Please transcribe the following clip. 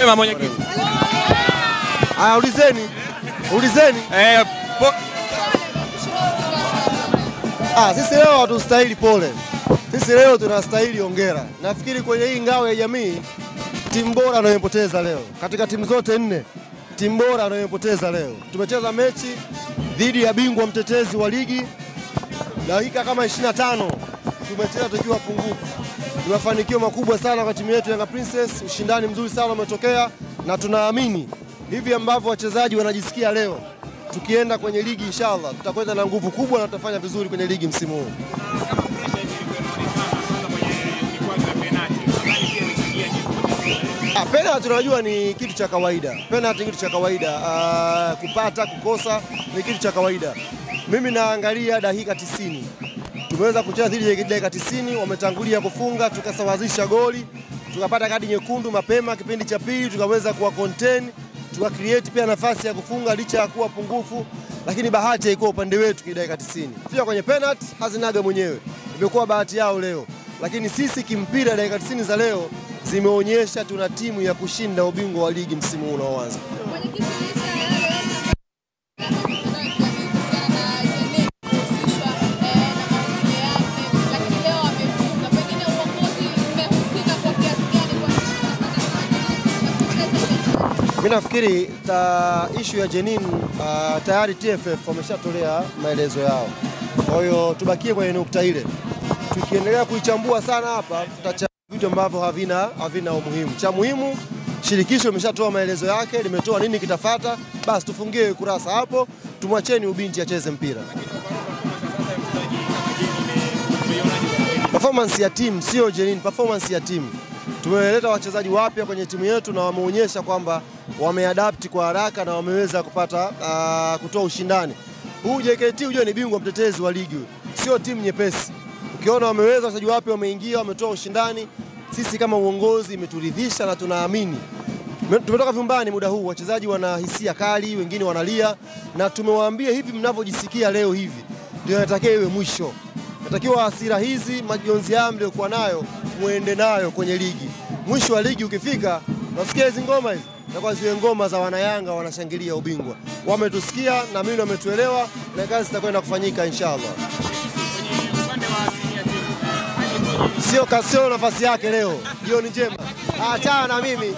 Sema mwenyekiti. Haya, ulizeni. Sisi leo hatustahili pole. Sisi leo tunastahili hongera. Nafikiri kwenye hii ngao ya jamii timu bora anayopoteza leo. Katika timu zote 4, timu bora anayopoteza leo. Tumecheza mechi dhidi ya bingwa mtetezi wa ligi. Dakika kama 25 tumecheza tukiwa pungufu. Ni mafanikio makubwa sana kwa timu yetu Yanga Princess. Ushindani mzuri sana umetokea na tunaamini hivi ambavyo wachezaji wanajisikia leo, tukienda kwenye ligi inshallah tutakwenda na nguvu kubwa na tutafanya vizuri kwenye ligi msimu huu. Penalty tunajua ni kitu cha kawaida. Penalty ni kitu cha kawaida. Kupata, kukosa ni kitu cha kawaida. Mimi naangalia dakika 90. Tumeweza kucheza dhidi ya dakika 90, wametangulia kufunga, tukasawazisha goli, tukapata kadi nyekundu mapema kipindi cha pili, tukaweza kuwa contain, create pia nafasi ya kufunga licha ya kuwa pungufu, lakini bahati haikuwa upande wetu kwa dakika 90. Pia kwenye penalty hazinaga mwenyewe. Imekuwa bahati yao leo. Lakini sisi kimpira dakika 90 za leo zimeonyesha tuna timu ya kushinda ubingwa wa ligi msimu huu unaoanza. Mimi nafikiri issue ya Jenin tayari TFF wameshatolea maelezo yao. Kwa hiyo tubakie kwenye nukta ile. Tukiendelea kuichambua sana hapa tutachambua vitu ambavyo havina umuhimu. Cha muhimu, shirikisho limeshatoa maelezo yake, limetoa nini kitafuata, basi tufungie kurasa hapo, tumwacheni ubinti acheze mpira. Performance ya timu sio Jenin, performance ya timu. Tumeleta wachezaji wapya kwenye timu yetu na wameonyesha kwamba wameadapt kwa haraka na wameweza kutoa ushindani. Huu JKT ujue ni bingwa mtetezi wa ligi. Sio timu nyepesi. Ukiona wameweza wachezaji wapya wameingia, wametoa ushindani, sisi kama uongozi imeturidhisha na tunaamini. Tumetoka vyumbani muda huu, wachezaji wana hisia kali, wengine wanalia, na tumewaambia hivi mnavyojisikia leo hivi ndio inatakiwa iwe mwisho. Natakiwa hasira hizi, majonzi haya mliokuwa nayo muende nayo kwenye ligi. Mwisho wa ligi ukifika, nasikia hizi ngoma hizi na kwa zile ngoma za wanayanga wanashangilia ubingwa. Wametusikia na mimi wametuelewa na kazi itakwenda kufanyika inshallah. Sio nafasi yake leo. Jioni njema. Achana na mimi.